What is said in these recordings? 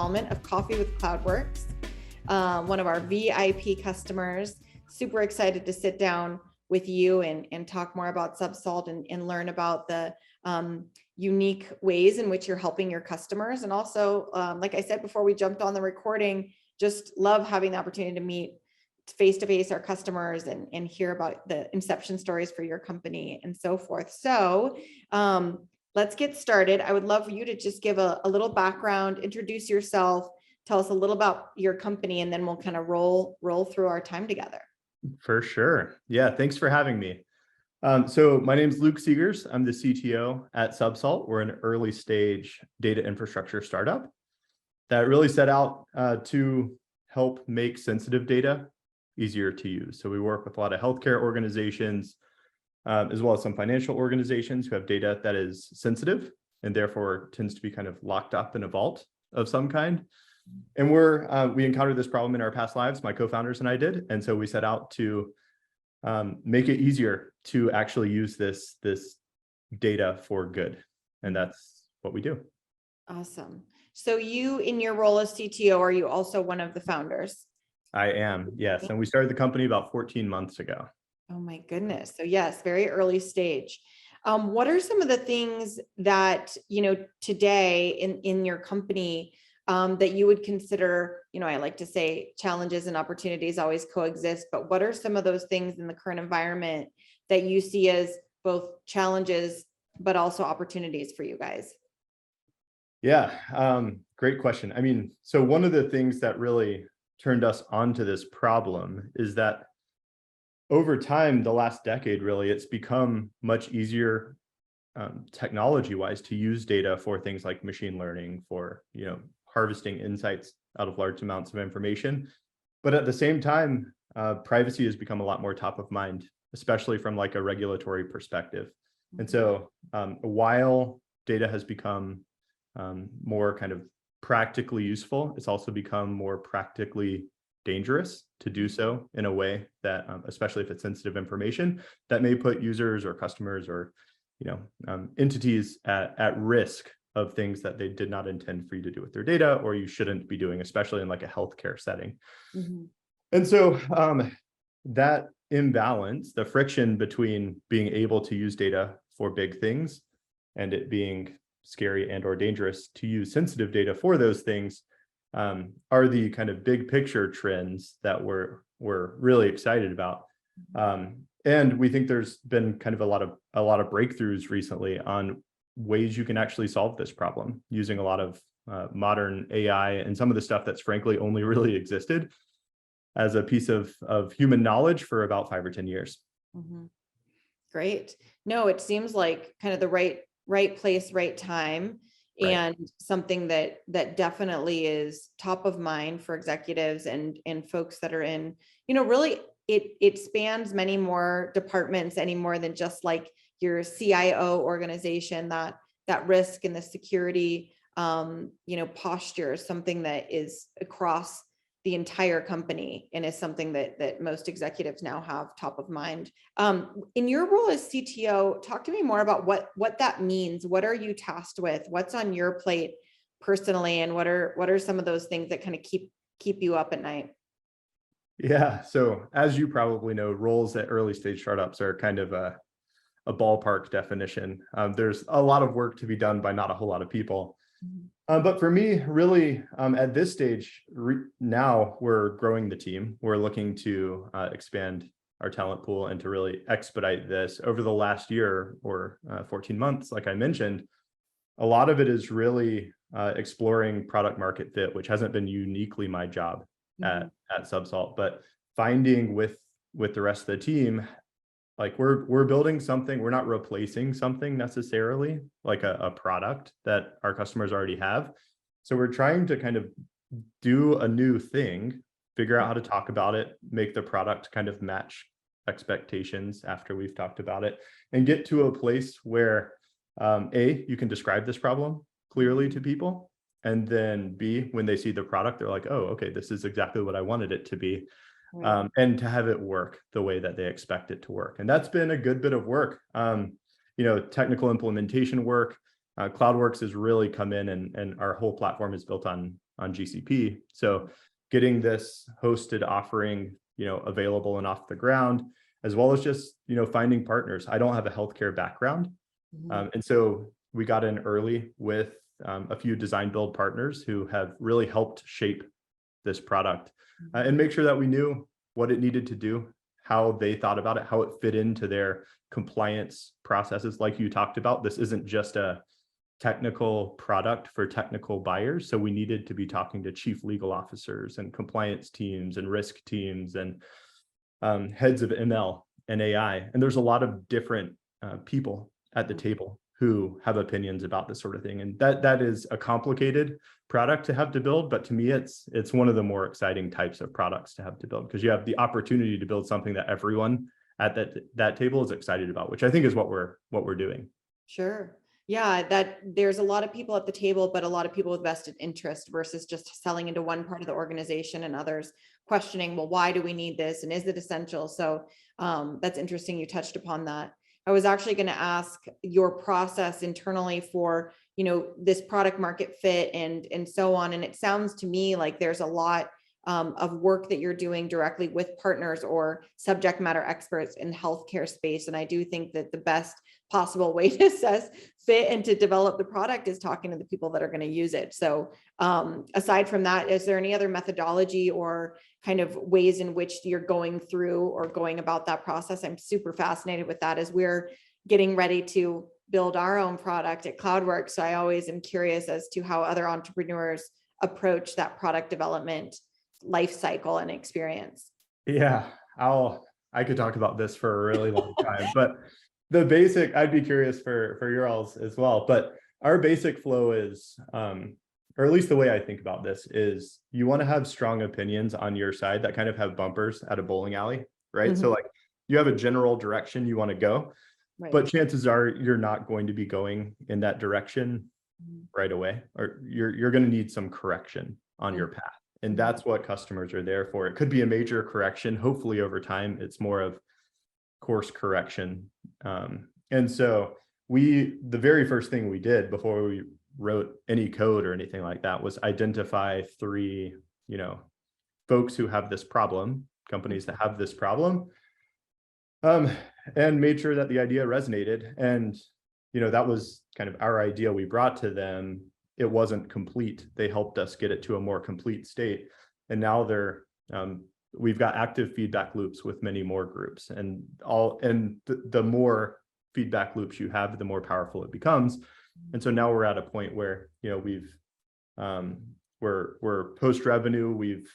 installment of Coffee with CloudWerx, one of our VIP customers. Super excited to sit down with you and talk more about Subsalt and learn about the unique ways in which you're helping your customers. And also, like I said before we jumped on the recording, just love having the opportunity to meet face-to-face our customers and hear about the inception stories for your company and so forth. So let's get started. I would love for you to just give a little background, introduce yourself, tell us a little about your company, and then we'll kind of roll through our time together. For sure. Yeah, thanks for having me. So my name is Luke Segars. I'm the CTO at Subsalt. We're an early stage data infrastructure startup that really set out to help make sensitive data easier to use. So we work with a lot of healthcare organizations, as well as some financial organizations who have data that is sensitive and therefore tends to be kind of locked up in a vault of some kind. And we encountered this problem in our past lives, my co-founders and I did. And so we set out to make it easier to actually use this data for good. And that's what we do. Awesome. So you, in your role as CTO, are you also one of the founders? I am, yes. And we started the company about 14 months ago. Oh my goodness. So yes, very early stage. What are some of the things that, today in your company that you would consider, I like to say challenges and opportunities always coexist, but what are some of those things in the current environment that you see as both challenges, but also opportunities for you guys? Yeah, great question. I mean, so one of the things that really turned us onto this problem is that over time, the last decade, really, it's become much easier technology-wise to use data for things like machine learning, for harvesting insights out of large amounts of information. But at the same time, privacy has become a lot more top of mind, especially from like a regulatory perspective. And so while data has become more kind of practically useful, it's also become more practically dangerous to do so in a way that, especially if it's sensitive information, that may put users or customers or entities at risk of things that they did not intend for you to do with their data, or you shouldn't be doing, especially in like a healthcare setting. Mm-hmm. And so that imbalance, the friction between being able to use data for big things and it being scary and or dangerous to use sensitive data for those things, are the kind of big picture trends that we're really excited about. And we think there's been kind of a lot of breakthroughs recently on ways you can actually solve this problem using a lot of modern AI and some of the stuff that's frankly only really existed as a piece of human knowledge for about 5 or 10 years. Mm-hmm. Great. No, it seems like kind of the right place, right time, right. And something that definitely is top of mind for executives and folks that are in, really it spans many more departments, any more than just like your CIO organization. That risk and the security, posture is something that is across the entire company and is something that most executives now have top of mind. In your role as CTO, talk to me more about what that means. What are you tasked with? What's on your plate personally? And what are some of those things that kind of keep you up at night? Yeah, so as you probably know, roles at early stage startups are kind of a ballpark definition. There's a lot of work to be done by not a whole lot of people. But for me, really, at this stage, now we're growing the team. We're looking to expand our talent pool and to really expedite this. Over the last year or 14 months, like I mentioned, a lot of it is really exploring product market fit, which hasn't been uniquely my job at Subsalt, but finding with the rest of the team, like we're building something, we're not replacing something necessarily, like a product that our customers already have. So we're trying to kind of do a new thing, figure out how to talk about it, make the product kind of match expectations after we've talked about it, and get to a place where A, you can describe this problem clearly to people, and then B, when they see the product, they're like, oh, okay, this is exactly what I wanted it to be. Right. And to have it work the way that they expect it to work. And that's been a good bit of work. Technical implementation work. CloudWerx has really come in, and our whole platform is built on on GCP. So getting this hosted offering, available and off the ground, as well as just, finding partners. I don't have a healthcare background. And so we got in early with a few design build partners who have really helped shape this product and make sure that we knew what it needed to do, how they thought about it, how it fit into their compliance processes. Like you talked about, this isn't just a technical product for technical buyers. So we needed to be talking to chief legal officers and compliance teams and risk teams and heads of ML and AI. And there's a lot of different people at the table who have opinions about this sort of thing. And that is a complicated product to have to build. But to me, it's one of the more exciting types of products to have to build, because you have the opportunity to build something that everyone at that table is excited about, which I think is what we're doing. Sure. Yeah, that there's a lot of people at the table, but a lot of people with vested interest versus just selling into one part of the organization and others questioning, well, why do we need this? And is it essential? So that's interesting. You touched upon that. I was actually going to ask your process internally for, this product market fit and so on. And it sounds to me like there's a lot of work that you're doing directly with partners or subject matter experts in the healthcare space. And I do think that the best possible way to assess fit and to develop the product is talking to the people that are going to use it. So aside from that, is there any other methodology or kind of ways in which you're going through or going about that process? I'm super fascinated with that as we're getting ready to build our own product at CloudWerx. So I always am curious as to how other entrepreneurs approach that product development life cycle and experience. Yeah, I could talk about this for a really long time, but the basic, I'd be curious for your alls as well, but our basic flow is, or at least the way I think about this is, you want to have strong opinions on your side that kind of have bumpers at a bowling alley, right? So like you have a general direction you want to go, but chances are you're not going to be going in that direction right away, or you're going to need some correction on your path. And that's what customers are there for. It could be a major correction. Hopefully over time, it's more of course correction. And so the very first thing we did before we wrote any code or anything like that was identify 3, folks who have this problem, companies that have this problem, and made sure that the idea resonated. And, that was kind of our idea we brought to them. It wasn't complete. They helped us get it to a more complete state. And now we've got active feedback loops with many more groups, and the more feedback loops you have, the more powerful it becomes. And so now we're at a point where, we're post revenue. We've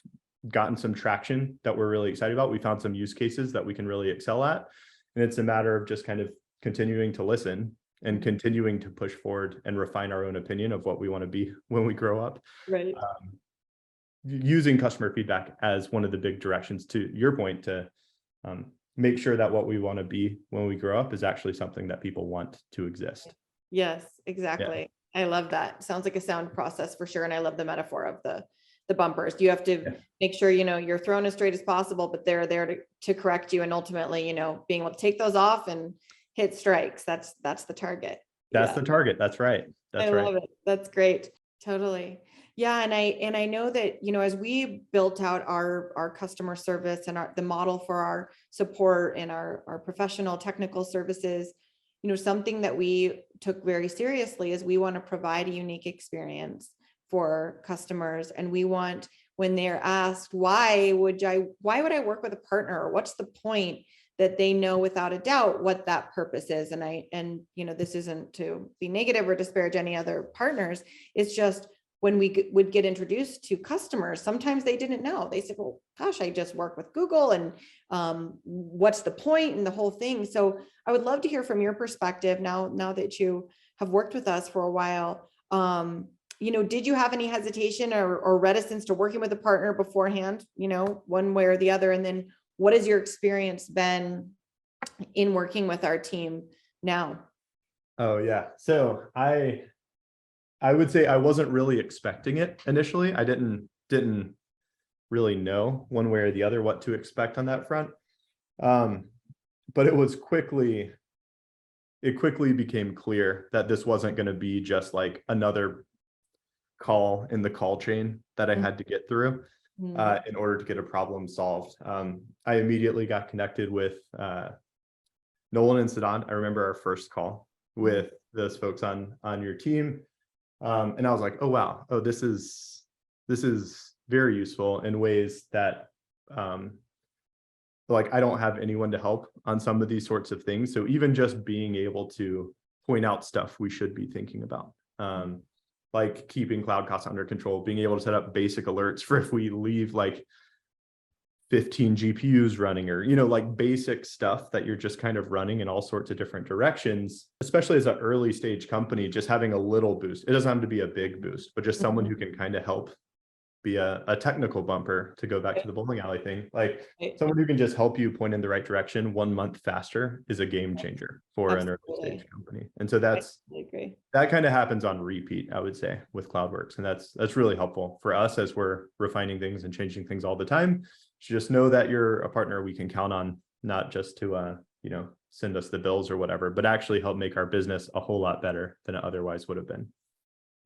gotten some traction that we're really excited about. We found some use cases that we can really excel at. And it's a matter of just kind of continuing to listen and continuing to push forward and refine our own opinion of what we want to be when we grow up. Right. Using customer feedback as one of the big directions, to your point, to make sure that what we want to be when we grow up is actually something that people want to exist. Yes, exactly. Yeah. I love that. Sounds like a sound process for sure. And I love the metaphor of the bumpers. You have to make sure, you're thrown as straight as possible, but they're there to correct you. And ultimately, being able to take those off and hit strikes. That's the target. That's the target. That's right. I love it. That's great. Totally. Yeah. And I know that, as we built out our customer service and the model for our support and our professional technical services, something that we took very seriously is we want to provide a unique experience for customers. And we want, when they're asked, why would I work with a partner? Or what's the point, that they know without a doubt what that purpose is. And this isn't to be negative or disparage any other partners. It's just when we would get introduced to customers, sometimes they didn't know. They said, well, gosh, I just work with Google, and what's the point and the whole thing. So I would love to hear from your perspective now that you have worked with us for a while. Did you have any hesitation or reticence to working with a partner beforehand, one way or the other? And then what has your experience been in working with our team now? Oh yeah. So I would say I wasn't really expecting it initially. I didn't really know one way or the other what to expect on that front. But it quickly became clear that this wasn't going to be just like another call in the call chain that I had to get through Mhm. in order to get a problem solved. I immediately got connected with Nolan and Sadan. I remember our first call with those folks on your team. And I was like, oh, wow. Oh, this is very useful in ways that like I don't have anyone to help on some of these sorts of things. So even just being able to point out stuff we should be thinking about, like keeping cloud costs under control, being able to set up basic alerts for if we leave like 15 GPUs running, or, like basic stuff that you're just kind of running in all sorts of different directions, especially as an early stage company, just having a little boost. It doesn't have to be a big boost, but just someone who can kind of help be a technical bumper, to go back to the bowling alley thing. Like someone who can just help you point in the right direction 1 month faster is a game changer for an early stage company. And so that kind of happens on repeat, I would say, with CloudWerx. And that's really helpful for us as we're refining things and changing things all the time. Just know that you're a partner we can count on, not just to send us the bills or whatever, but actually help make our business a whole lot better than it otherwise would have been.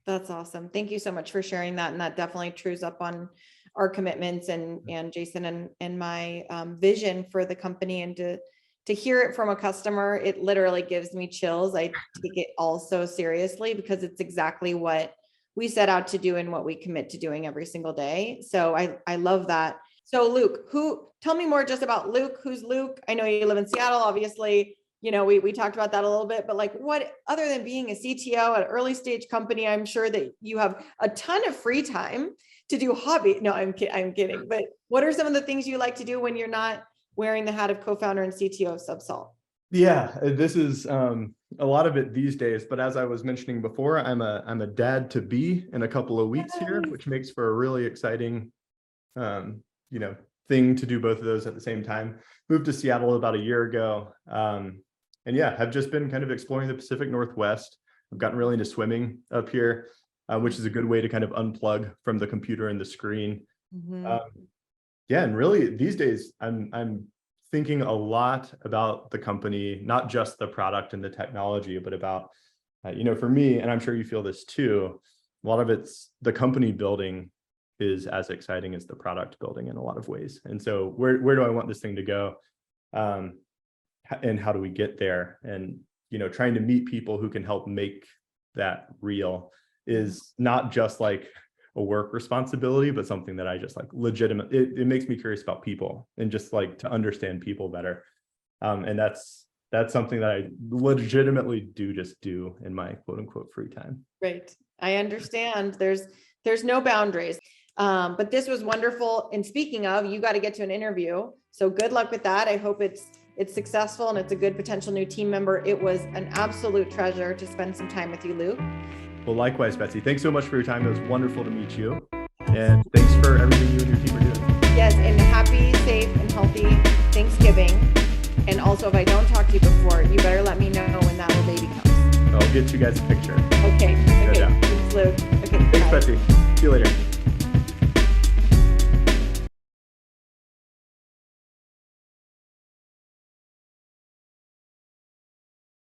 That's awesome. Thank you so much for sharing that. And that definitely trues up on our commitments and Jason and my vision for the company. And to hear it from a customer, it literally gives me chills. I take it all so seriously because it's exactly what we set out to do and what we commit to doing every single day. So I love that. So Luke, tell me more just about Luke. Who's Luke? I know you live in Seattle, obviously. We talked about that a little bit, but like what, other than being a CTO at an early stage company, I'm sure that you have a ton of free time to do hobby. No, I'm kidding. But what are some of the things you like to do when you're not wearing the hat of co-founder and CTO of Subsalt? Yeah, this is a lot of it these days, but as I was mentioning before, I'm a dad to be in a couple of weeks here, which makes for a really exciting, thing to do both of those at the same time. Moved to Seattle about a year ago. And yeah, have just been kind of exploring the Pacific Northwest. I've gotten really into swimming up here, which is a good way to kind of unplug from the computer and the screen. Yeah, and really these days I'm thinking a lot about the company, not just the product and the technology, but about, for me, and I'm sure you feel this too, a lot of it's the company building is as exciting as the product building in a lot of ways. And so where do I want this thing to go? And how do we get there? And, trying to meet people who can help make that real is not just like a work responsibility, but something that I just like legitimate. It makes me curious about people and just like to understand people better. And that's something that I legitimately do in my quote unquote free time. Great. I understand there's no boundaries. But this was wonderful. And speaking of, you got to get to an interview. So good luck with that. I hope it's successful and it's a good potential new team member. It was an absolute treasure to spend some time with you, Luke. Well, likewise, Betsy. Thanks so much for your time. It was wonderful to meet you. And thanks for everything you and your team are doing. Yes, and happy, safe, and healthy Thanksgiving. And also, if I don't talk to you before, you better let me know when that little baby comes. I'll get you guys a picture. Okay. Yeah. Thanks, Luke. Okay. Thanks, Betsy. See you later.